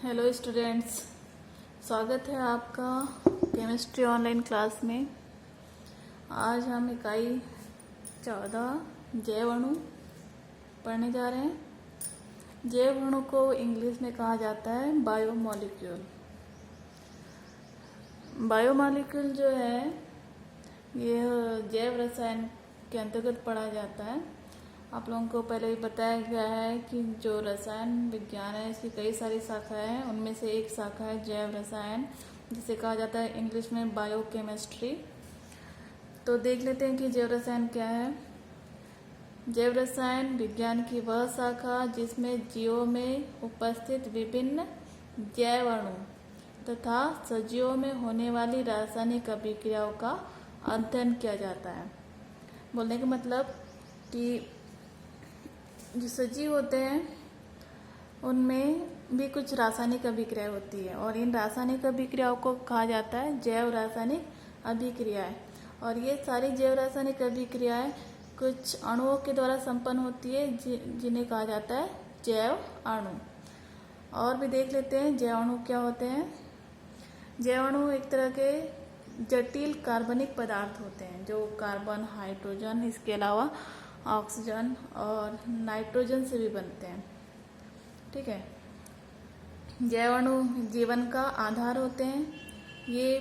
Hello students, स्वागत है आपका केमिस्ट्री ऑनलाइन क्लास में। आज हम इकाई 14 जैव अणु पढ़ने जा रहे हैं। जैव अणु को इंग्लिश में कहा जाता है बायोमॉलिक्यूल। बायोमॉलिक्यूल जो है ये जैव रसायन के अंतर्गत पढ़ा जाता है। आप लोगों को पहले ही बताया गया है कि जो रसायन विज्ञान है इसकी कई सारी शाखाएं हैं। उनमें से एक शाखा है जैव रसायन, जिसे कहा जाता है इंग्लिश में बायोकेमिस्ट्री। तो देख लेते हैं कि जैव रसायन क्या है। जैव रसायन विज्ञान की वह शाखा जिसमें जीवों में उपस्थित विभिन्न जैव अणु तथा सजीवों में होने वाली रासायनिक अभिक्रियाओं का अध्ययन किया जाता है। बोलने का मतलब कि जो सजीव होते हैं उनमें भी कुछ रासायनिक अभिक्रिया होती है और इन रासायनिक अभिक्रियाओं को कहा जाता है जैव रासायनिक अभिक्रियाएं। और ये सारी जैव रासायनिक अभिक्रियाएं कुछ अणुओं के द्वारा संपन्न होती है जिन्हें कहा जाता है जैव अणु। और भी देख लेते हैं जैव अणु क्या होते हैं। जैव अणु एक तरह के जटिल कार्बनिक पदार्थ होते हैं जो कार्बन, हाइड्रोजन, इसके अलावा ऑक्सीजन और नाइट्रोजन से भी बनते हैं। ठीक है। जैव अणु जीवन का आधार होते हैं। ये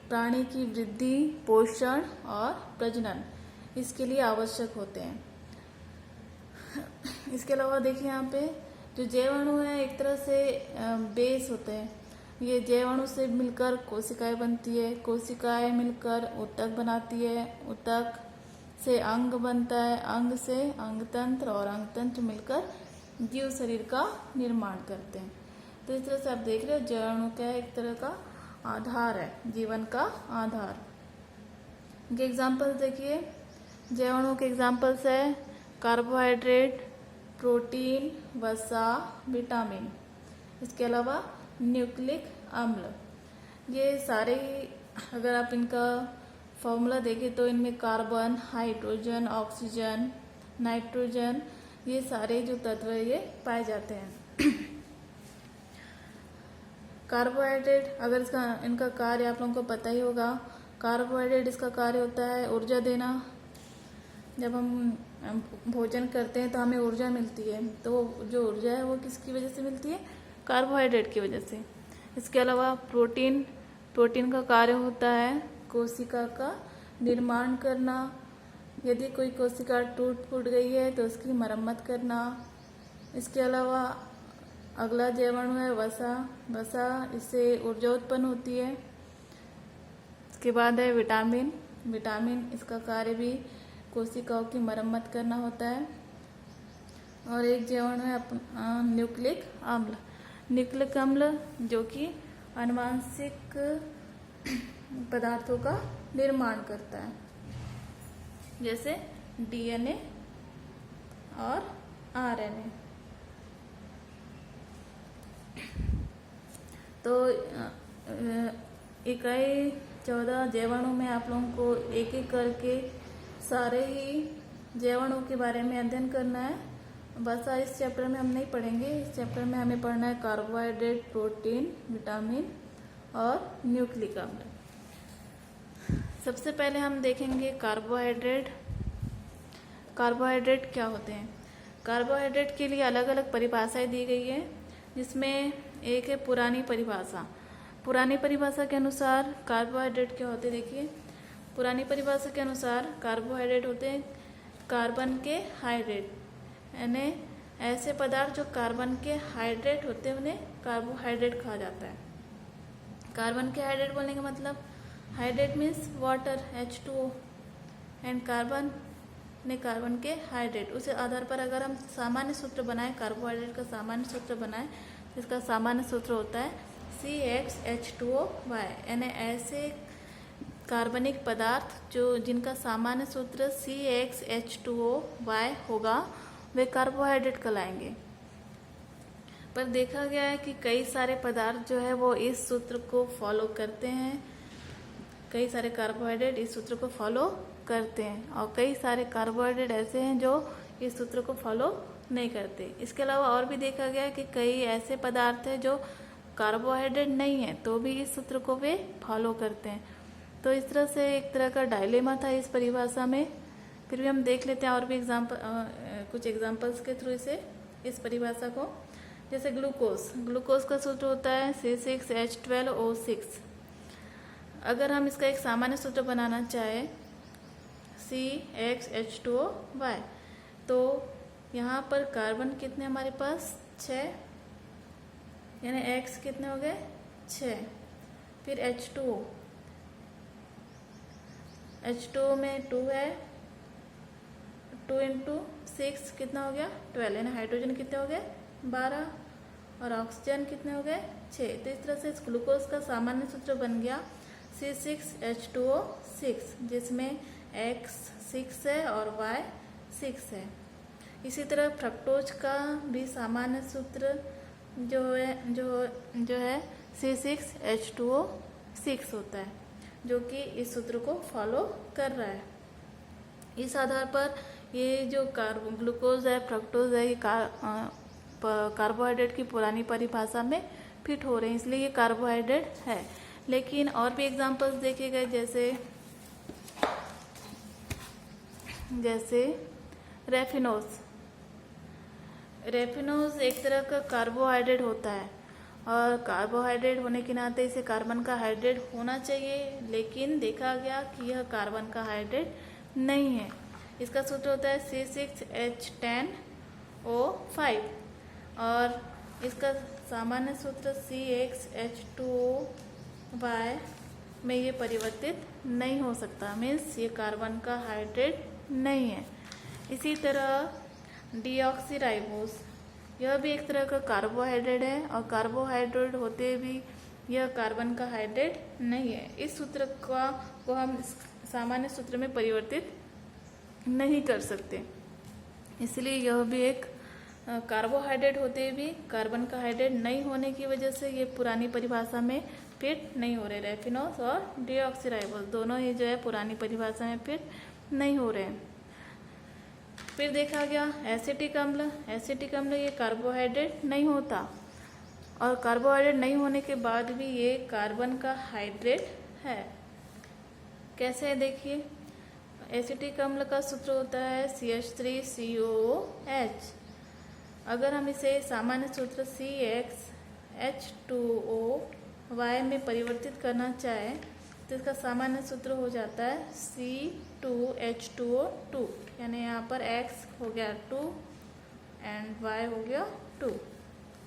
प्राणी की वृद्धि, पोषण और प्रजनन इसके लिए आवश्यक होते हैं। इसके अलावा देखिए यहाँ पे जो जैव अणु है एक तरह से बेस होते हैं। ये जैव अणु से मिलकर कोशिकाएं बनती है, कोशिकाएं मिलकर ऊतक बनाती है, ऊतक से अंग बनता है, अंग से अंगतंत्र और अंगतंत्र मिलकर जीव शरीर का निर्माण करते हैं। तो इस तरह से आप देख रहे हो जैव अणु क्या है, एक तरह का आधार है, जीवन का आधार। इनके एग्जाम्पल्स देखिए। जैव अणु के एग्जाम्पल्स है कार्बोहाइड्रेट, प्रोटीन, वसा, विटामिन, इसके अलावा न्यूक्लिक अम्ल। ये सारे ही अगर आप इनका फॉर्मूला देखें तो इनमें कार्बन, हाइड्रोजन, ऑक्सीजन, नाइट्रोजन, ये सारे जो तत्व है ये पाए जाते हैं। कार्बोहाइड्रेट, अगर इनका कार्य आप लोगों को पता ही होगा। कार्बोहाइड्रेट इसका कार्य होता है ऊर्जा देना। जब हम भोजन करते हैं तो हमें ऊर्जा मिलती है, तो जो ऊर्जा है वो किसकी वजह से मिलती है? कार्बोहाइड्रेट की वजह से। इसके अलावा प्रोटीन का कार्य होता है कोशिका का निर्माण करना। यदि कोई कोशिका टूट फूट गई है तो उसकी मरम्मत करना। इसके अलावा अगला जैव अणु है वसा, इससे ऊर्जा उत्पन्न होती है। इसके बाद है विटामिन, इसका कार्य भी कोशिकाओं की मरम्मत करना होता है। और एक जैव अणु है न्यूक्लिक अम्ल, जो कि आनुवांशिक पदार्थों का निर्माण करता है, जैसे डीएनए और आरएनए। तो इकाई 14 जैव अणु में आप लोगों को एक एक करके सारे ही जैव अणु के बारे में अध्ययन करना है। बस इस चैप्टर में हम नहीं पढ़ेंगे। इस चैप्टर में हमें पढ़ना है कार्बोहाइड्रेट, प्रोटीन, विटामिन और न्यूक्लिक अम्ल। सबसे पहले हम देखेंगे कार्बोहाइड्रेट क्या होते हैं। कार्बोहाइड्रेट के लिए अलग अलग परिभाषाएं दी गई है, जिसमें एक है पुरानी परिभाषा के अनुसार कार्बोहाइड्रेट क्या होते हैं। देखिए, पुरानी परिभाषा के अनुसार कार्बोहाइड्रेट होते हैं कार्बन के हाइड्रेट, यानी ऐसे पदार्थ जो कार्बन के हाइड्रेट होते हैं उन्हें कार्बोहाइड्रेट कहा जाता है। कार्बन के हाइड्रेट बोलने का मतलब hydrate means water H2O and carbon carbon के हाइड्रेट। उस आधार पर अगर हम सामान्य सूत्र बनाएं, कार्बोहाइड्रेट का सामान्य सूत्र बनाएं, तो इसका सामान्य सूत्र होता है CHH2OY, यानी ऐसे कार्बनिक पदार्थ जिनका सामान्य सूत्र CHH2OY होगा वे कार्बोहाइड्रेट कहलाएंगे। पर देखा गया है कि कई सारे पदार्थ जो है वो इस सूत्र को फॉलो करते हैं। कई सारे कार्बोहाइड्रेट इस सूत्र को फॉलो करते हैं और कई सारे कार्बोहाइड्रेट ऐसे हैं जो इस सूत्र को फॉलो नहीं करते। इसके अलावा और भी देखा गया है कि कई ऐसे पदार्थ हैं जो कार्बोहाइड्रेट नहीं है तो भी इस सूत्र को वे फॉलो करते हैं। तो इस तरह से एक तरह का डायलेमा था इस परिभाषा में। फिर भी हम देख लेते हैं और भी कुछ एग्जाम्पल्स के थ्रू इस परिभाषा को। जैसे ग्लूकोज का सूत्र होता है C6H12O6। अगर हम इसका एक सामान्य सूत्र बनाना चाहें CxH2O तो यहाँ पर कार्बन कितने हमारे पास 6, यानी X कितने हो गए 6। फिर H2O में 2 है, 2 × 6 कितना हो गया 12, यानी हाइड्रोजन कितने हो गए 12 और ऑक्सीजन कितने हो गए 6। तो इस तरह से इस ग्लूकोज का सामान्य सूत्र बन गया C6H2O6, जिसमें X 6 है और Y 6 है। इसी तरह फ्रक्टोज का भी सामान्य सूत्र जो है C6H2O6 होता है, जो कि इस सूत्र को फॉलो कर रहा है। इस आधार पर ये जो ग्लूकोज है, फ्रक्टोज है, ये कार्बोहाइड्रेट की पुरानी परिभाषा में फिट हो रहे हैं, इसलिए ये कार्बोहाइड्रेट है। लेकिन और भी एग्जांपल्स देखे गए, जैसे रेफिनोज एक तरह का कार्बोहाइड्रेट होता है और कार्बोहाइड्रेट होने के नाते इसे कार्बन का हाइड्रेट होना चाहिए, लेकिन देखा गया कि यह कार्बन का हाइड्रेट नहीं है। इसका सूत्र होता है C6H10O5 और इसका सामान्य सूत्र CxH2O में ये परिवर्तित नहीं हो सकता, मीन्स ये कार्बन का हाइड्रेट नहीं है। इसी तरह डीऑक्सीराइबोस, यह भी एक तरह का कार्बोहाइड्रेट है और कार्बोहाइड्रेट होते भी यह कार्बन का हाइड्रेट नहीं है। इस सूत्र को हम सामान्य सूत्र में परिवर्तित नहीं कर सकते, इसलिए यह भी एक कार्बोहाइड्रेट होते भी कार्बन का हाइड्रेट नहीं होने की वजह से ये पुरानी परिभाषा में फिट नहीं हो रहे। रेफिनोस और डीऑक्सीराइबोस दोनों ही जो है पुरानी परिभाषा में फिट नहीं हो रहे हैं। फिर देखा गया एसिटिक अम्ल ये कार्बोहाइड्रेट नहीं होता और कार्बोहाइड्रेट नहीं होने के बाद भी ये कार्बन का हाइड्रेट है। कैसे है देखिए, एसिटिक अम्ल का सूत्र होता है CH3COOH। अगर हम इसे सामान्य सूत्र CxH2O में परिवर्तित करना चाहें तो इसका सामान्य सूत्र हो जाता है C2H2O2, यानी यहाँ पर X हो गया 2 एंड Y हो गया 2।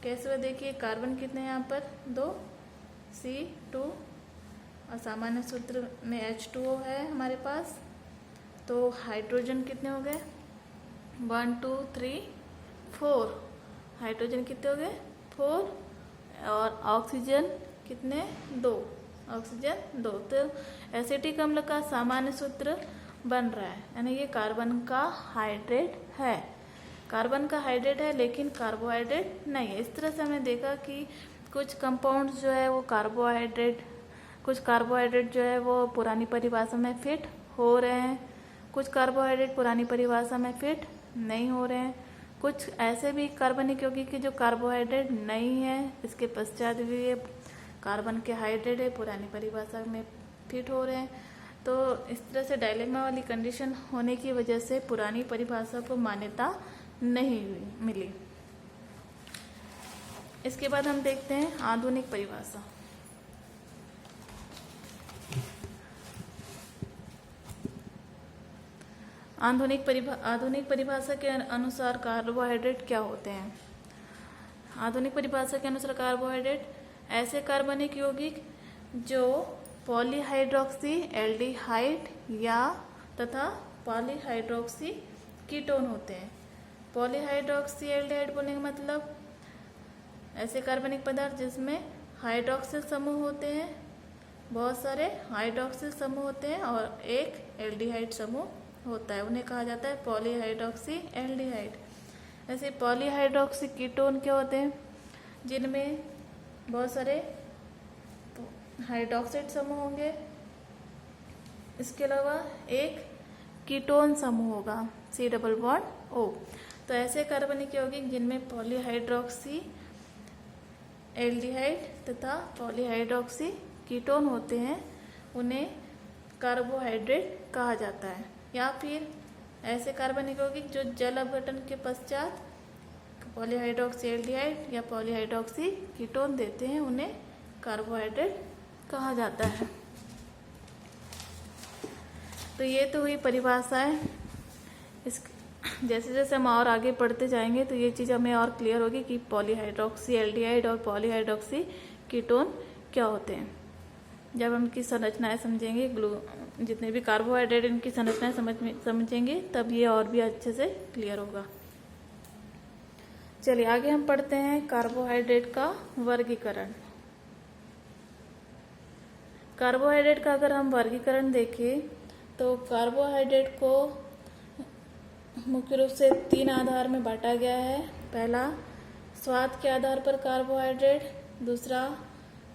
कैसे हुआ देखिए, कार्बन कितने हैं यहाँ पर 2 C2 और सामान्य सूत्र में H2O है हमारे पास, तो हाइड्रोजन कितने हो गए 1 2 3 4, हाइड्रोजन कितने हो गए 4 और ऑक्सीजन कितने 2, ऑक्सीजन 2। तो एसिटिक अम्ल का सामान्य सूत्र बन रहा है, यानी ये कार्बन का हाइड्रेट है। कार्बन का हाइड्रेट है लेकिन कार्बोहाइड्रेट नहीं है। इस तरह से हमने देखा कि कुछ कंपाउंड्स जो है वो कुछ कार्बोहाइड्रेट जो है वो पुरानी परिभाषा में फिट हो रहे हैं, कुछ कार्बोहाइड्रेट पुरानी परिभाषा में फिट नहीं हो रहे हैं। कुछ ऐसे भी कार्बनिक यौगिक जो कार्बोहाइड्रेट नहीं है, इसके पश्चात भी ये कार्बन के हाइड्रेट है पुरानी परिभाषा में फिट हो रहे हैं। तो इस तरह से डायलेमा वाली कंडीशन होने की वजह से पुरानी परिभाषा को मान्यता नहीं मिली। इसके बाद हम देखते हैं आधुनिक परिभाषा। आधुनिक परिभाषा के अनुसार कार्बोहाइड्रेट क्या होते हैं। आधुनिक परिभाषा के अनुसार कार्बोहाइड्रेट ऐसे कार्बनिक यौगिक जो पॉलीहाइड्रोक्सी एल्डिहाइड या तथा पॉलीहाइड्रोक्सी कीटोन होते हैं। पॉलीहाइड्रोक्सी एल्डिहाइड बोलने का मतलब ऐसे कार्बनिक पदार्थ जिसमें हाइड्रोक्सिल समूह होते हैं, बहुत सारे हाइड्रोक्सिल समूह होते हैं और एक एल्डिहाइड समूह होता है, उन्हें कहा जाता है पॉलीहाइड्रोक्सी एल्डिहाइड। ऐसे पॉलीहाइड्रोक्सी कीटोन क्या होते हैं, जिनमें बहुत सारे हाइड्रोक्साइड समूह होंगे, इसके अलावा एक कीटोन समूह होगा C+O। तो ऐसे कार्बनिक यौगिक जिनमें पॉलीहाइड्रोक्सी एल्डिहाइड तथा पॉलीहाइड्रोक्सी कीटोन होते हैं उन्हें कार्बोहाइड्रेट कहा जाता है। या फिर ऐसे कार्बनिक यौगिक जो जल अपघटन के पश्चात पॉलीहाइड्रोक्सी एल्डिहाइड या पॉलीहाइड्रोक्सी कीटोन देते हैं उन्हें कार्बोहाइड्रेट कहा जाता है। तो ये तो हुई परिभाषाएं। इस जैसे जैसे हम और आगे पढ़ते जाएंगे तो ये चीज़ हमें और क्लियर होगी कि पॉलीहाइड्रोक्सी एल्डिहाइड और पॉलीहाइड्रोक्सी कीटोन क्या होते हैं। जब हम इनकी संरचनाएं समझेंगे, जितने भी कार्बोहाइड्रेट इनकी संरचनाएं समझेंगे तब ये और भी अच्छे से क्लियर होगा। चलिए आगे हम पढ़ते हैं कार्बोहाइड्रेट का वर्गीकरण। कार्बोहाइड्रेट का अगर हम वर्गीकरण देखें तो कार्बोहाइड्रेट को मुख्य रूप से 3 आधार में बांटा गया है। पहला, स्वाद के आधार पर कार्बोहाइड्रेट। दूसरा,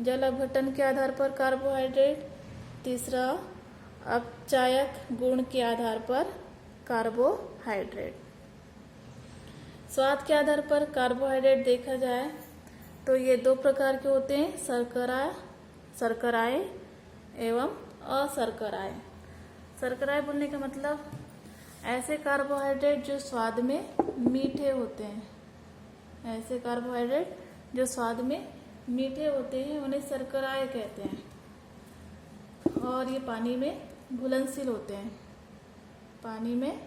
जल अपघटन के आधार पर कार्बोहाइड्रेट। तीसरा, अपचायक गुण के आधार पर कार्बोहाइड्रेट। स्वाद के आधार पर कार्बोहाइड्रेट देखा जाए तो ये 2 प्रकार के होते हैं, शर्कराएं एवं अशर्कराएं। शर्कराएं बोलने का मतलब ऐसे कार्बोहाइड्रेट जो स्वाद में मीठे होते हैं। ऐसे कार्बोहाइड्रेट जो स्वाद में मीठे होते हैं उन्हें शर्कराएं कहते हैं और ये पानी में घुलनशील होते हैं। पानी में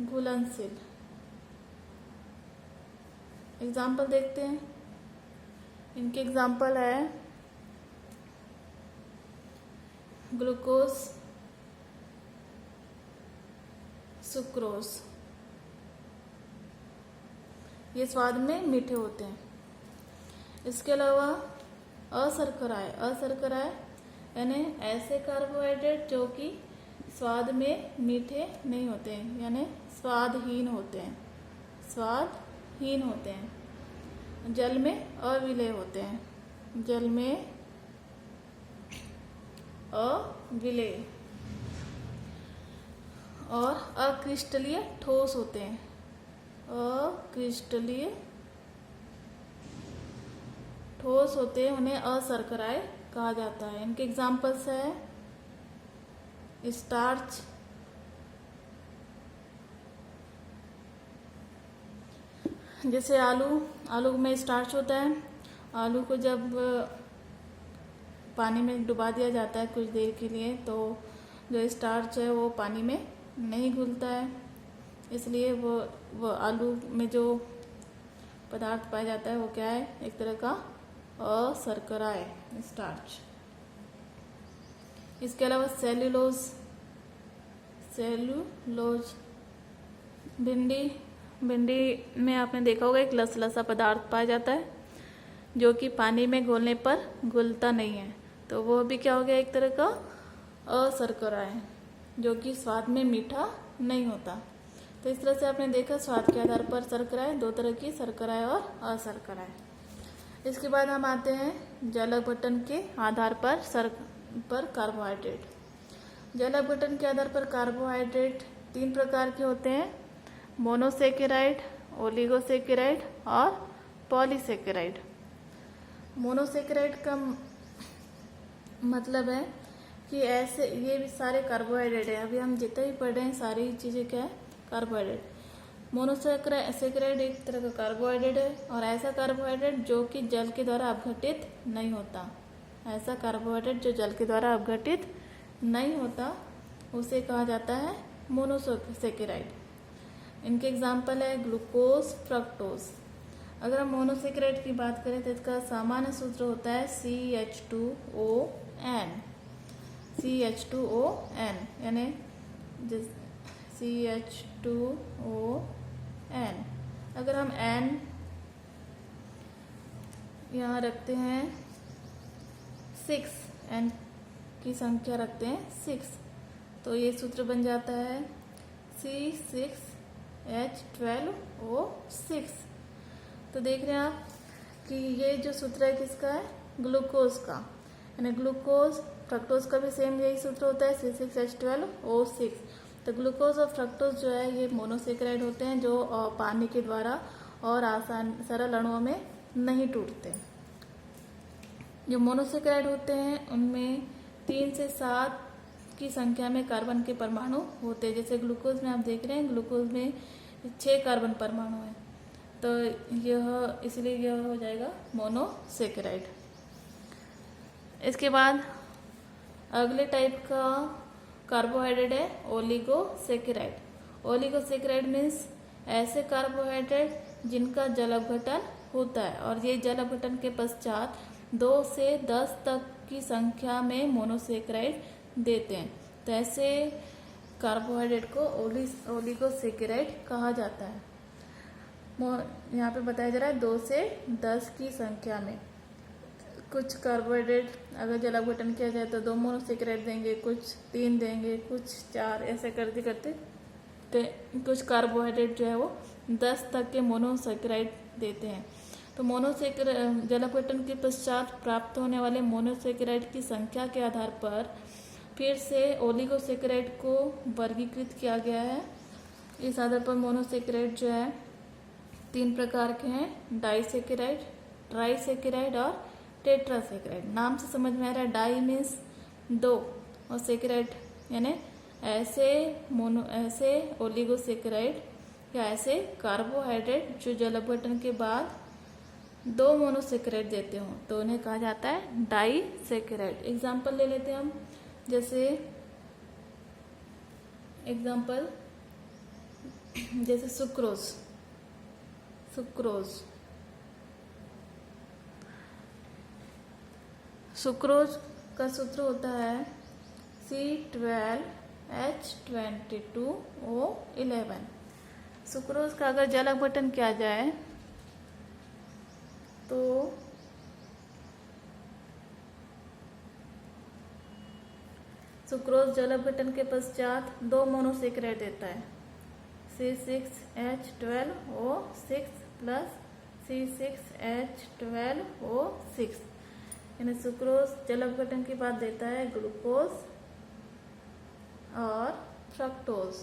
घुलनशील। एग्जाम्पल देखते हैं। इनके एग्जाम्पल है ग्लूकोज, सुक्रोज। ये स्वाद में मीठे होते हैं। इसके अलावा अशर्कराएं यानी ऐसे कार्बोहाइड्रेट जो कि स्वाद में मीठे नहीं होते हैं, यानी स्वादहीन होते हैं। स्वादहीन होते हैं। जल में अविलेय होते हैं। जल में अविलेय और अक्रिस्टलीय ठोस होते हैं। अक्रिस्टलीय ठोस होते हैं, उन्हें अशर्कराएं कहा जाता है। इनके एग्जाम्पल्स है स्टार्च, जैसे आलू में स्टार्च होता है। आलू को जब पानी में डुबा दिया जाता है कुछ देर के लिए तो जो स्टार्च है वो पानी में नहीं घुलता है, इसलिए वो आलू में जो पदार्थ पाया जाता है वो क्या है, एक तरह का अशर्करा है, स्टार्च। इसके अलावा सेल्यूलोज। भिंडी में आपने देखा होगा एक लसलसा पदार्थ पाया जाता है जो कि पानी में घोलने पर घुलता नहीं है, तो वो भी क्या हो गया, एक तरह का अशर्करा है जो कि स्वाद में मीठा नहीं होता। तो इस तरह से आपने देखा स्वाद के आधार पर शर्कराएं, 2 तरह की शर्कराएं और अशर्कराएं। इसके बाद हम आते हैं जल अपघटन के आधार पर कार्बोहाइड्रेट। जल अपघटन के आधार पर कार्बोहाइड्रेट 3 प्रकार के होते हैं, मोनोसेकेराइड, ओलिगोसेकेराइड और पॉलीसेकेराइड। मोनोसेकेराइड का मतलब है कि ऐसे ये भी सारे कार्बोहाइड्रेट है। अभी हम जितने भी पढ़ रहे हैं सारी चीज़ें क्या है, कार्बोहाइड्रेट। मोनोसेकेराइड एक तरह का कार्बोहाइड्रेट है और ऐसा कार्बोहाइड्रेट जो कि जल के द्वारा अपघटित नहीं होता। ऐसा कार्बोहाइड्रेट जो जल के द्वारा अपघटित नहीं होता उसे कहा जाता है मोनोसेकेराइड। इनके एग्जाम्पल है ग्लूकोज, फ्रक्टोज। अगर हम मोनोसेकेराइड की बात करें तो इसका सामान्य सूत्र होता है CH2ON। CH2ON यानी CH2ON। अगर हम N यहाँ रखते हैं 6, N की संख्या रखते हैं 6, तो ये सूत्र बन जाता है C6H12O6। तो देख रहे हैं आप कि ये जो सूत्र है किसका है, ग्लूकोज का, यानी ग्लूकोज फ्रक्टोज का भी सेम यही सूत्र होता है C6H12O6। तो ग्लूकोज और फ्रक्टोज जो है ये मोनोसेकेराइड होते हैं जो पानी के द्वारा और आसान सरल अणुओं में नहीं टूटते। जो मोनोसेकेराइड होते हैं उनमें 3 से 7 की संख्या में कार्बन के परमाणु होते हैं। जैसे ग्लूकोज में आप देख रहे हैं, ग्लूकोज में 6 कार्बन परमाणु हैं, तो यह इसलिए यह हो जाएगा मोनोसेकेराइड। इसके बाद अगले टाइप का कार्बोहाइड्रेट है ओलिगोसेकेराइड। ओलिगोसेकेराइड मीन्स ऐसे कार्बोहाइड्रेट जिनका जल अपघटन होता है और ये जल अपघटन के पश्चात 2 से 10 तक की संख्या में मोनोसेकेराइड देते हैं। तो ऐसे कार्बोहाइड्रेट को ओलिगोसेकेराइड कहा जाता है। यहाँ पे बताया जा रहा है 2 से 10 की संख्या में। कुछ कार्बोहाइड्रेट अगर जल अपघटन किया जाए तो 2 मोनोसेकेराइड देंगे, कुछ 3 देंगे, कुछ 4, ऐसे करते करते तो कुछ कार्बोहाइड्रेट जो है वो 10 तक के मोनोसेकेराइड देते हैं। तो मोनोसेकेराइड जल अपघटन के पश्चात प्राप्त होने वाले मोनोसेकेराइड की संख्या के आधार पर फिर से ओलिगोसेकेराइड को वर्गीकृत किया गया है। इस आधार पर मोनोसेकेराइड जो है 3 प्रकार के हैं, डाइसेकेराइड, ट्राइसेकेराइड और टेट्रासेकेराइड। नाम से समझ में आ रहा है, डाई मीन्स 2 और सेकेराइड यानी ऐसे ओलिगोसेकेराइड या ऐसे कार्बोहाइड्रेट जो जल अपघटन के बाद 2 मोनोसेकेराइड देते हो तो उन्हें कहा जाता है डाइसेकेराइड। एग्जाम्पल ले लेते हैं हम, जैसे सुक्रोज। सुक्रोज का सूत्र होता है C12H22O11। सुक्रोज का अगर जल अपघटन किया जाए तो सुक्रोज जल अपघटन के पश्चात 2 मोनोसेकेराइड देता है, C6H12O6 प्लस C6H12O6। यानी सुक्रोज जल अपघटन के बाद देता है ग्लूकोज और फ्रक्टोज,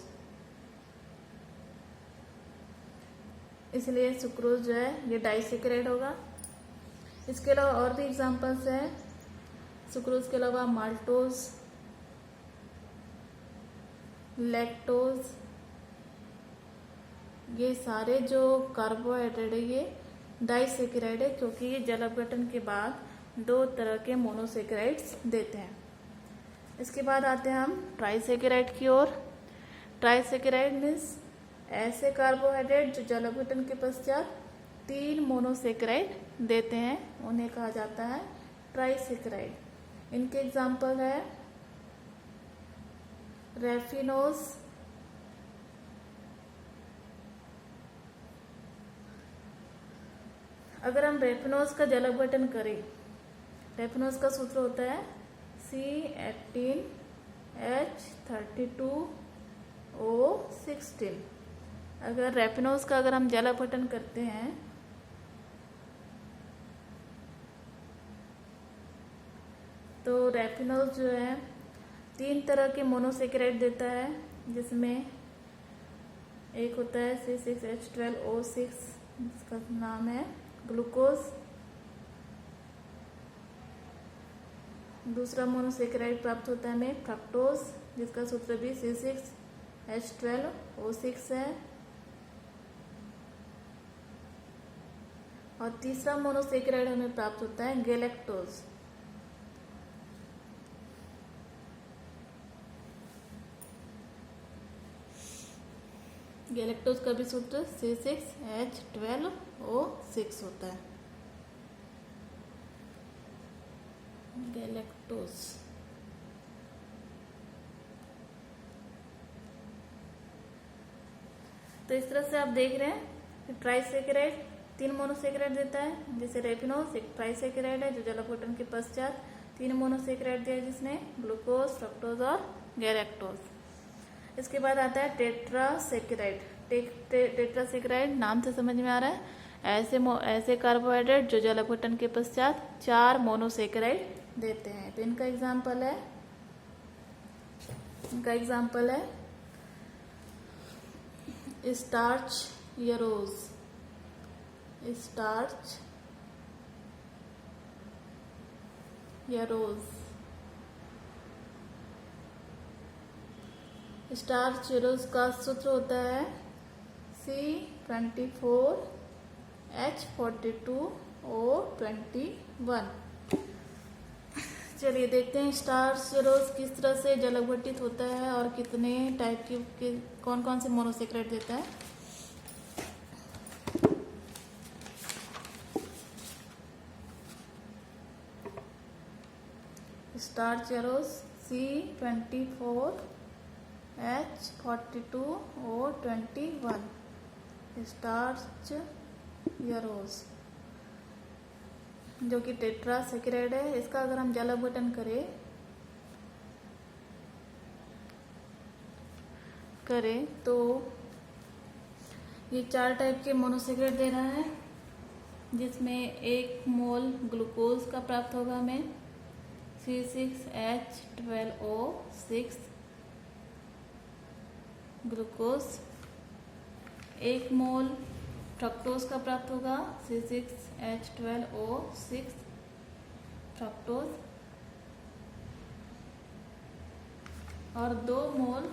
इसलिए सुक्रोज जो है ये डाइसेकेराइड होगा। इसके अलावा और भी एग्जांपल्स हैं। सुक्रोज के अलावा माल्टोज, लैक्टोज, ये सारे जो कार्बोहाइड्रेट है ये डाइसेकेराइड है, क्योंकि ये जल अपघटन के बाद 2 तरह के मोनोसेकेराइड्स देते हैं। इसके बाद आते हैं हम ट्राइसेकेराइड की ओर। ट्राइसेकेराइड मीन्स ऐसे कार्बोहाइड्रेट जो जल अपघटन के पश्चात 3 मोनोसेकेराइड देते हैं, उन्हें कहा जाता है ट्राइसेकेराइड। इनके एग्जाम्पल है रैफिनोज, अगर हम रैफिनोज का जल अपघटन करें, रैफिनोज का सूत्र होता है C18H32O16। अगर रैफिनोज का अगर हम जल अपघटन करते हैं तो रैफिनोज जो है 3 तरह के मोनोसेकेराइड देता है, जिसमें एक होता है C6H12O6 जिसका नाम है ग्लूकोज। दूसरा मोनोसेकेराइड प्राप्त होता है हमें फ्रक्टोज, जिसका सूत्र भी C6H12O6 है। और तीसरा मोनोसेकेराइड हमें प्राप्त होता है गैलेक्टोज। गैलेक्टोज का भी सूत्र C6H12O6 होता है। गैलेक्टोज। तो इस तरह से आप देख रहे हैं ट्राइसेकेराइड 3 मोनोसेकेराइड देता है, जैसे रेफिनोज एक ट्राइसेकेराइड है जो जल अपघटन के पश्चात 3 मोनोसेकेराइड दिया है, जिसमें ग्लूकोज, फ्रक्टोज और गैलेक्टोज। इसके बाद आता है टेट्रासेकेराइड। टेट्रासेकेराइड नाम से समझ में आ रहा है ऐसे कार्बोहाइड्रेट जो जल अपघटन के पश्चात 4 मोनोसेकेराइड देते हैं। तो इनका एग्जाम्पल है स्टार्च यरोज, या रोज। स्टार्च रोज का सूत्र होता है C24H42O21। चलिए देखते हैं स्टार्च रोज किस तरह से जल अपघटित होता है और कितने टाइप के कौन कौन से मोनोसेक्राइड देता है। स्टार्च रोज C24H42O21 स्टार्च रोज जो कि टेट्रासेक्राइड है। इसका अगर हम जल अपघटन करें तो ये 4 टाइप के मोनोसेक्राइड दे रहा है, जिसमें 1 मोल ग्लूकोज का प्राप्त होगा हमें C6H12O6 ग्लूकोज। 1 मोल फ्रक्टोज का प्राप्त होगा C6H12O6 फ्रक्टोज। और 2 मोल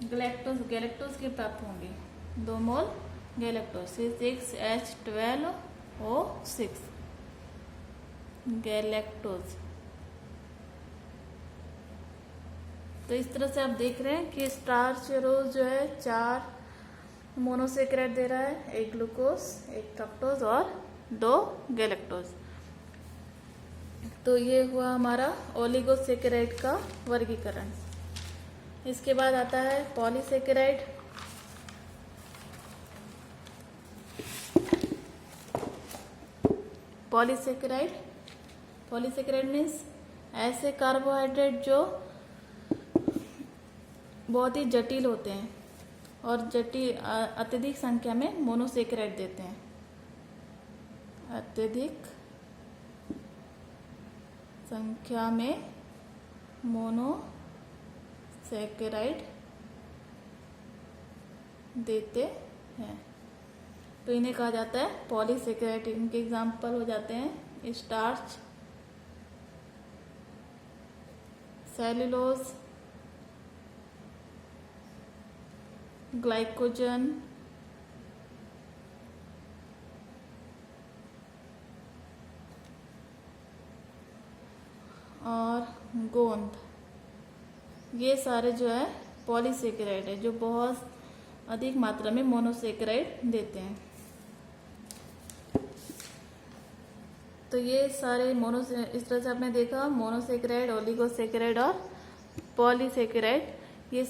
गैलेक्टोज के प्राप्त होंगे। 2 मोल गैलेक्टोज C6H12O6 गैलेक्टोज। तो इस तरह से आप देख रहे हैं कि स्टार्च रोज जो है 4 मोनोसेक्राइड दे रहा है, 1 ग्लूकोज, 1 फ्रक्टोज और 2 गैलेक्टोज। तो ये हुआ हमारा ओलिगोसेक्राइड का वर्गीकरण। इसके बाद आता है पॉलीसेक्राइड। पॉलीसेक्राइड मीन्स ऐसे कार्बोहाइड्रेट जो बहुत ही जटिल होते हैं और अत्यधिक संख्या में मोनोसेक्राइड देते हैं। अत्यधिक संख्या में मोनोसेक्राइड देते हैं, तो इन्हें कहा जाता है पॉलीसेक्राइड। इनके एग्जाम्पल हो जाते हैं स्टार्च, सेल्यूलोज, ग्लाइकोजन, और गोंद। ये सारे जो है पॉलीसेक्राइड है, जो बहुत अधिक मात्रा में मोनोसेक्राइड देते हैं। तो ये सारे इस तरह से आपने देखा मोनोसेक्राइड, ओलिगोसेक्राइड और पॉलीसेक्राइड